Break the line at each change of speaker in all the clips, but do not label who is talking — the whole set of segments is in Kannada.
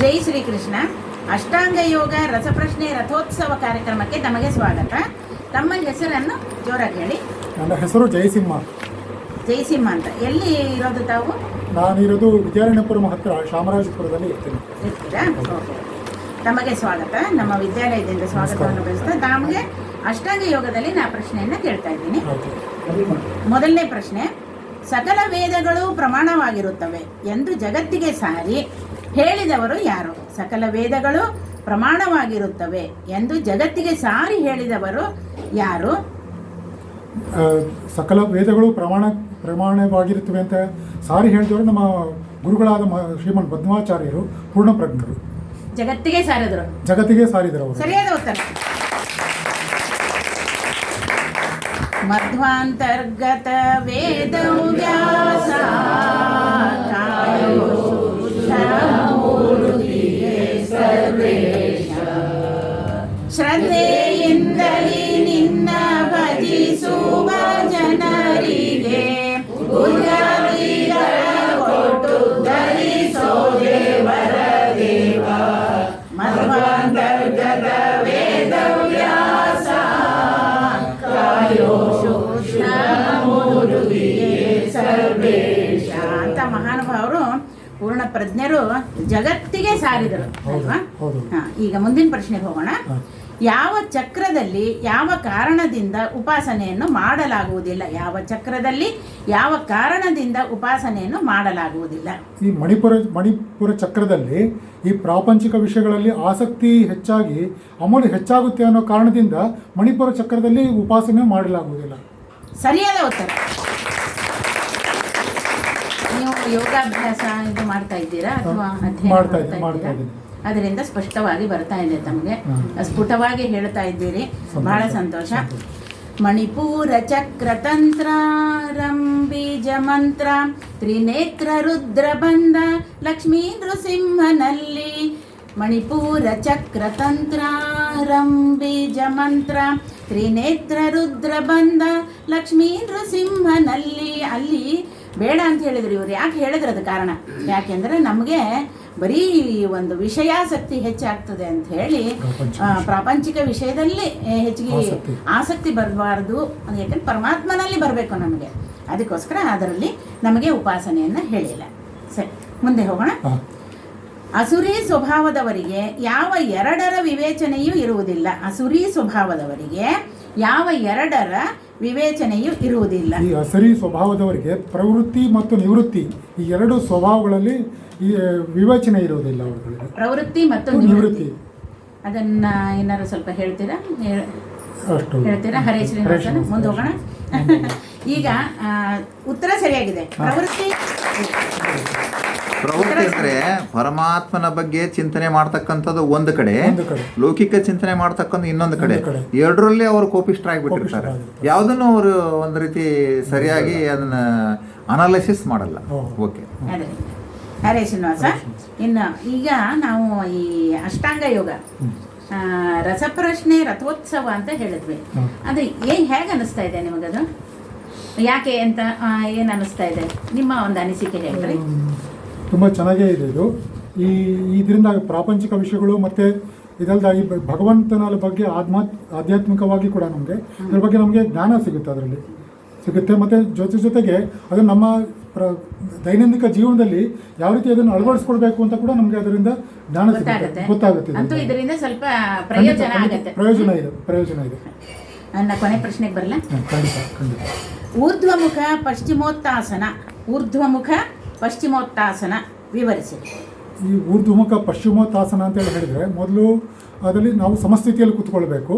ಜೈ ಶ್ರೀಕೃಷ್ಣ. ಅಷ್ಟಾಂಗ ಯೋಗ ರಸಪ್ರಶ್ನೆ ರಥೋತ್ಸವ ಕಾರ್ಯಕ್ರಮಕ್ಕೆ ತಮಗೆ ಸ್ವಾಗತ. ತಮ್ಮ ಹೆಸರನ್ನು ಜೋರಾಗಿ ಹೇಳಿ.
ನನ್ನ ಹೆಸರು ಜಯಸಿಂಹ.
ಜಯಸಿಂಹ ಅಂತ. ಎಲ್ಲಿ ಇರೋದು ತಾವು?
ನಾನಿರೋದು ವಿದ್ಯಾರಣ್ಯಪುರಂ ಹತ್ತಿರ ಚಾಮರಾಜಪುರದಲ್ಲಿ
ಇರ್ತೀರಾ? ಓಕೆ. ತಮಗೆ ಸ್ವಾಗತ. ನಮ್ಮ ವಿದ್ಯಾಲಯದಿಂದ ಸ್ವಾಗತವನ್ನು ಬಯಸ್ತಾ ತಮಗೆ ಅಷ್ಟಾಂಗ ಯೋಗದಲ್ಲಿ ನಾ ಪ್ರಶ್ನೆಯನ್ನು ಕೇಳ್ತಾ ಇದ್ದೀನಿ. ಮೊದಲನೇ ಪ್ರಶ್ನೆ, ಸಕಲ ವೇದಗಳು ಪ್ರಮಾಣವಾಗಿರುತ್ತವೆ ಎಂದು ಜಗತ್ತಿಗೆ ಸಾರಿ ಹೇಳಿದವರು ಯಾರು? ಸಕಲ ವೇದಗಳು ಪ್ರಮಾಣವಾಗಿರುತ್ತವೆ ಎಂದು ಜಗತ್ತಿಗೆ ಸಾರಿ ಹೇಳಿದವರು ಯಾರು?
ಸಕಲ ವೇದಗಳು ಪ್ರಮಾಣವಾಗಿರುತ್ತವೆ ಅಂತ ಸಾರಿ ಹೇಳಿದವರು ನಮ್ಮ ಗುರುಗಳಾದ ಶ್ರೀಮನ್ ಪದ್ಮಾಚಾರ್ಯರು, ಪೂರ್ಣಪ್ರಜ್ಞರು.
ಜಗತ್ತಿಗೆ ಸಾರಿದರು.
ಅವರು.
ಸರಿಯಾದ ಉತ್ತರ. ಮಧ್ವಾಂತರ್ಗತ ವೇದ ವ್ಯಾಸ ಶ್ರದ್ಧೆಯಿಂದಲೇ ನಿನ್ನ ಭಜಿಸುವ ಜನರಿಗೆ ಕೊಟ್ಟು ಧರಿಸೋ ದೇವರ ದೇವ. ಮಧ್ವಾಂತರ್ಗತ ವೇದ ವ್ಯಾಸ ಕಾಯೋ ಸರ್ವೇಶ ಅಂತ ಮಹಾನುಭಾವರು ಪೂರ್ಣ ಪ್ರಜ್ಞರು ಜಗತ್ತಿಗೆ ಸಾರಿದರು ಅಲ್ವಾ? ಈಗ ಮುಂದಿನ ಪ್ರಶ್ನೆಗೆ ಹೋಗೋಣ. ಯಾವ ಚಕ್ರದಲ್ಲಿ ಯಾವ ಕಾರಣದಿಂದ ಉಪಾಸನೆಯನ್ನು ಮಾಡಲಾಗುವುದಿಲ್ಲ? ಯಾವ ಚಕ್ರದಲ್ಲಿ ಯಾವ ಕಾರಣದಿಂದ ಉಪಾಸನೆಯನ್ನು ಮಾಡಲಾಗುವುದಿಲ್ಲ?
ಈ ಮಣಿಪುರ ಚಕ್ರದಲ್ಲಿ ಈ ಪ್ರಾಪಂಚಿಕ ವಿಷಯಗಳಲ್ಲಿ ಆಸಕ್ತಿ ಹೆಚ್ಚಾಗಿ ಅಮೂಲ್ಯ ಹೆಚ್ಚಾಗುತ್ತೆ ಅನ್ನೋ ಕಾರಣದಿಂದ ಮಣಿಪುರ ಚಕ್ರದಲ್ಲಿ ಉಪಾಸನೆ ಮಾಡಲಾಗುವುದಿಲ್ಲ.
ಸರಿಯಾದ ಉತ್ತರ. ನೀವು ಯೋಗಾಭ್ಯಾಸ ಇದು ಮಾಡ್ತಾ ಇದ್ದೀರಾ ಅಥವಾ
ಮಾಡ್ತಾ ಇದ್ದೀರಾ?
ಅದರಿಂದ ಸ್ಪಷ್ಟವಾಗಿ ಬರ್ತಾ ಇದೆ, ತಮಗೆ ಸ್ಫುಟವಾಗಿ ಹೇಳ್ತಾ ಇದ್ದೀರಿ. ಬಹಳ ಸಂತೋಷ. ಮಣಿಪುರ ಚಕ್ರತಂತ್ರ ರಂಬೀಜ ಮಂತ್ರ ತ್ರಿನೇತ್ರ ರುದ್ರ ಬಂದ ಲಕ್ಷ್ಮೀ ನೃಸಿಂಹನಲ್ಲಿ. ಮಣಿಪುರ ಚಕ್ರತಂತ್ರ ರಂಬೀಜ ಮಂತ್ರ ತ್ರಿನೇತ್ರ ರುದ್ರ ಬಂದ ಲಕ್ಷ್ಮೀ ನೃಸಿಂಹನಲ್ಲಿ. ಅಲ್ಲಿ ಬೇಡ ಅಂತ ಹೇಳಿದ್ರು ಇವರು. ಯಾಕೆ ಹೇಳಿದ್ರು? ಅದು ಕಾರಣ ಯಾಕೆಂದರೆ ನಮಗೆ ಬರೀ ಒಂದು ವಿಷಯಾಸಕ್ತಿ ಹೆಚ್ಚಾಗ್ತದೆ ಅಂತ ಹೇಳಿ ಪ್ರಾಪಂಚಿಕ ವಿಷಯದಲ್ಲಿ ಹೆಚ್ಚಿಗೆ ಆಸಕ್ತಿ ಬರಬಾರ್ದು. ಯಾಕಂದ್ರೆ ಪರಮಾತ್ಮನಲ್ಲಿ ಬರಬೇಕು ನಮಗೆ. ಅದಕ್ಕೋಸ್ಕರ ಅದರಲ್ಲಿ ನಮಗೆ ಉಪಾಸನೆಯನ್ನು ಹೇಳಿಲ್ಲ. ಸರಿ, ಮುಂದೆ ಹೋಗೋಣ. ಅಸುರಿ ಸ್ವಭಾವದವರಿಗೆ ಯಾವ ಎರಡರ ವಿವೇಚನೆಯೂ ಇರುವುದಿಲ್ಲ. ಅಸುರಿ ಸ್ವಭಾವದವರಿಗೆ ಯಾವ ಎರಡರ ವಿವೇಚನೆಯೂ ಇರುವುದಿಲ್ಲ.
ಈ ಅಸುರಿ ಸ್ವಭಾವದವರಿಗೆ ಪ್ರವೃತ್ತಿ ಮತ್ತು ನಿವೃತ್ತಿ ಈ ಎರಡು ಸ್ವಭಾವಗಳಲ್ಲಿ ಈ ವಿವೇಚನೆ ಇರುವುದಿಲ್ಲ ಅವರಿಗೆ.
ಪ್ರವೃತ್ತಿ ಮತ್ತು ನಿವೃತ್ತಿ ಅದನ್ನ ಏನಾದ್ರು ಸ್ವಲ್ಪ ಹೇಳ್ತೀರಾ? ಹರೇ ಶ್ರೀನಿವಾಸನ್. ಮುಂದೆ ಹೋಗೋಣ. ಈಗ ಉತ್ತರ ಸರಿಯಾಗಿದೆ. ಪ್ರವೃತ್ತಿ
ಅಂದ್ರೆ ಪರಮಾತ್ಮನ ಬಗ್ಗೆ ಚಿಂತನೆ ಮಾಡ್ತಕ್ಕಂಥದ್ದು ಒಂದು ಕಡೆ, ಲೌಕಿಕ ಚಿಂತನೆ ಮಾಡ್ತಕ್ಕಂಥ ಇನ್ನೊಂದು ಕಡೆ. ಎರಡರಲ್ಲಿ ಅವರು ಕೋಪಿಷ್ಠರಾಗಿಬಿಟ್ಟಿರ್ತಾರೆ. ಯಾವುದನ್ನು ಅವರು ಒಂದು ರೀತಿ ಸರಿಯಾಗಿ ಅದನ್ನ ಅನಾಲಿಸಿಸ್ ಮಾಡಲ್ಲ. ಓಕೆ,
ಹರೇ ಶ್ರೀನಿವಾಸ. ಇನ್ನು ಈಗ ನಾವು ಈ ಅಷ್ಟಾಂಗ ಯೋಗ ರಸಪ್ರಶ್ನೆ ರಥೋತ್ಸವ ಅಂತ ಹೇಳಿದ್ವಿ. ಅದು ಹೇಗೆ ಅನಿಸ್ತಾ ಇದೆ ನಿಮಗದು? ಯಾಕೆ ಅಂತ ಏನು ಅನಿಸ್ತಾ ಇದೆ? ನಿಮ್ಮ ಒಂದು ಅನಿಸಿಕೆ ಹೇಳ್ರಿ.
ತುಂಬ ಚೆನ್ನಾಗೇ ಇದೆ ಇದು. ಇದರಿಂದ ಪ್ರಾಪಂಚಿಕ ವಿಷಯಗಳು ಮತ್ತು ಇದಲ್ದಾಗಿ ಭಗವಂತನ ಬಗ್ಗೆ ಆಧ್ಯಾತ್ಮಿಕವಾಗಿ ಕೂಡ ನಮಗೆ ಇದ್ರ ಬಗ್ಗೆ ನಮಗೆ ಜ್ಞಾನ ಸಿಗುತ್ತೆ. ಮತ್ತು ಜೊತೆಗೆ ಅದು ನಮ್ಮ ದೈನಂದಿನ ಜೀವನದಲ್ಲಿ ಯಾವ ರೀತಿ ಅದನ್ನು ಅಳವಡಿಸ್ಕೊಳ್ಬೇಕು ಅಂತ ಕೂಡ ನಮಗೆ ಅದರಿಂದ ಜ್ಞಾನ ಗೊತ್ತಾಗುತ್ತೆ.
ಸ್ವಲ್ಪ ಪ್ರಯೋಜನ
ಇದೆ.
ನನ್ನ ಕೊನೆ ಪ್ರಶ್ನೆಗೆ ಬರಲ್ಲ?
ಖಂಡಿತ.
ಊರ್ಧ್ವಮುಖ ಪಶ್ಚಿಮೋತ್ತಾಸನ ವಿವರಿಸಿ.
ಈ ಊರ್ಧ್ವಮುಖ ಪಶ್ಚಿಮೋತ್ತಾಸನ ಅಂತೇಳಿ ಹೇಳಿದರೆ, ಮೊದಲು ಅದರಲ್ಲಿ ನಾವು ಸಮಸ್ಥಿತಿಯಲ್ಲಿ ಕೂತ್ಕೊಳ್ಬೇಕು.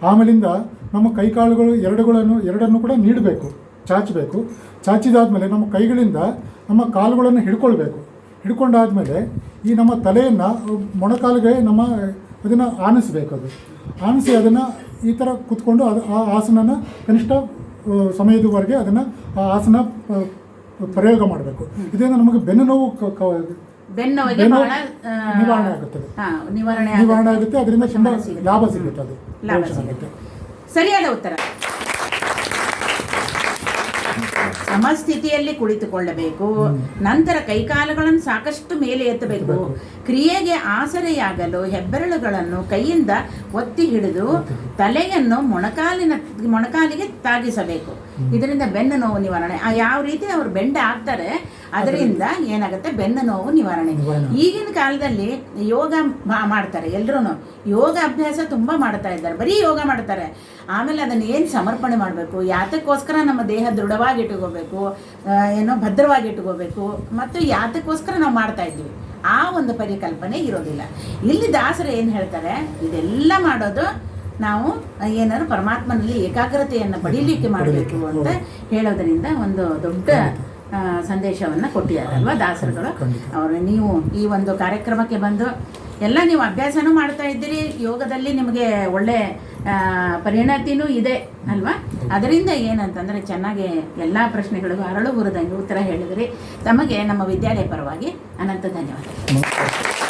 ಆಮೇಲಿಂದ ನಮ್ಮ ಕೈಕಾಲುಗಳು ಎರಡನ್ನು ಕೂಡ ನೀಡಬೇಕು, ಚಾಚಬೇಕು. ಚಾಚಿದಾದ್ಮೇಲೆ ನಮ್ಮ ಕೈಗಳಿಂದ ನಮ್ಮ ಕಾಲುಗಳನ್ನು ಹಿಡ್ಕೊಂಡಾದ್ಮೇಲೆ ಈ ನಮ್ಮ ತಲೆಯನ್ನು ಮೊಣಕಾಲಿಗೆ ಅದನ್ನು ಆನಿಸಬೇಕು. ಆನಿಸಿ ಅದನ್ನು ಈ ಥರ ಕೂತ್ಕೊಂಡು ಆ ಆಸನನ ಕನಿಷ್ಠ ಸಮಯದವರೆಗೆ ಅದನ್ನು ಆ ಆಸನ ಪ್ರಯೋಗ ಮಾಡಬೇಕು. ಇದರಿಂದ ನಮಗೆ ಬೆನ್ನು ನೋವು ನಿವಾರಣೆ ಆಗುತ್ತೆ. ಅದರಿಂದ ತುಂಬ ಲಾಭ ಸಿಗುತ್ತೆ. ಅದು
ಸರಿಯಾದ ಉತ್ತರ. ಸಮಸ್ಥಿತಿಯಲ್ಲಿ ಕುಳಿತುಕೊಳ್ಳಬೇಕು. ನಂತರ ಕೈಕಾಲುಗಳನ್ನು ಸಾಕಷ್ಟು ಮೇಲೆ ಎತ್ತಬೇಕು. ಕ್ರಿಯೆಗೆ ಆಸರೆಯಾಗಲು ಹೆಬ್ಬೆರಳುಗಳನ್ನು ಕೈಯಿಂದ ಒತ್ತಿ ಹಿಡಿದು ತಲೆಯನ್ನು ಮೊಣಕಾಲಿಗೆ ತಾಗಿಸಬೇಕು. ಇದರಿಂದ ಬೆನ್ನು ನೋವು ನಿವಾರಣೆ. ಯಾವ ರೀತಿ ಅವರು ಬೆಂಡ ಆಗ್ತಾರೆ ಅದರಿಂದ ಏನಾಗುತ್ತೆ, ಬೆನ್ನು ನೋವು ನಿವಾರಣೆ. ಈಗಿನ ಕಾಲದಲ್ಲಿ ಯೋಗ ಮಾಡ್ತಾರೆ ಎಲ್ಲರೂ, ಯೋಗ ಅಭ್ಯಾಸ ತುಂಬ ಮಾಡ್ತಾ ಇದ್ದಾರೆ, ಬರೀ ಯೋಗ ಮಾಡ್ತಾರೆ. ಆಮೇಲೆ ಅದನ್ನು ಏನು ಸಮರ್ಪಣೆ ಮಾಡಬೇಕು, ಯಾತಕ್ಕೋಸ್ಕರ ನಮ್ಮ ದೇಹ ದೃಢವಾಗಿ ಇಟ್ಕೋಬೇಕು, ಏನೋ ಭದ್ರವಾಗಿ ಇಟ್ಕೋಬೇಕು, ಮತ್ತು ಯಾತಕ್ಕೋಸ್ಕರ ನಾವು ಮಾಡ್ತಾ ಇದ್ದೀವಿ ಆ ಒಂದು ಪರಿಕಲ್ಪನೆ ಇರೋದಿಲ್ಲ. ಇಲ್ಲಿ ದಾಸರು ಏನು ಹೇಳ್ತಾರೆ, ಇದೆಲ್ಲ ಮಾಡೋದು ನಾವು ಏನಾದ್ರು ಪರಮಾತ್ಮನಲ್ಲಿ ಏಕಾಗ್ರತೆಯನ್ನು ಪಡೀಲಿಕ್ಕೆ ಮಾಡಬೇಕು ಅಂತ ಹೇಳೋದರಿಂದ ಒಂದು ದೊಡ್ಡ ಸಂದೇಶವನ್ನು ಕೊಟ್ಟಿದ್ದಾರಲ್ವ ದಾಸರುಗಳು. ಅವರು ನೀವು ಈ ಒಂದು ಕಾರ್ಯಕ್ರಮಕ್ಕೆ ಬಂದು ಎಲ್ಲ ನೀವು ಅಭ್ಯಾಸನೂ ಮಾಡ್ತಾ ಇದ್ದೀರಿ, ಯೋಗದಲ್ಲಿ ನಿಮಗೆ ಒಳ್ಳೆ ಪರಿಣತಿನೂ ಇದೆ ಅಲ್ವಾ. ಅದರಿಂದ ಏನಂತಂದರೆ ಚೆನ್ನಾಗಿ ಎಲ್ಲ ಪ್ರಶ್ನೆಗಳಿಗೂ ಅರಳು ಬುರದಂಗೆ ಉತ್ತರ ಹೇಳಿದ್ರಿ. ತಮಗೆ ನಮ್ಮ ವಿದ್ಯಾಲಯ ಪರವಾಗಿ ಅನಂತ ಧನ್ಯವಾದಗಳು.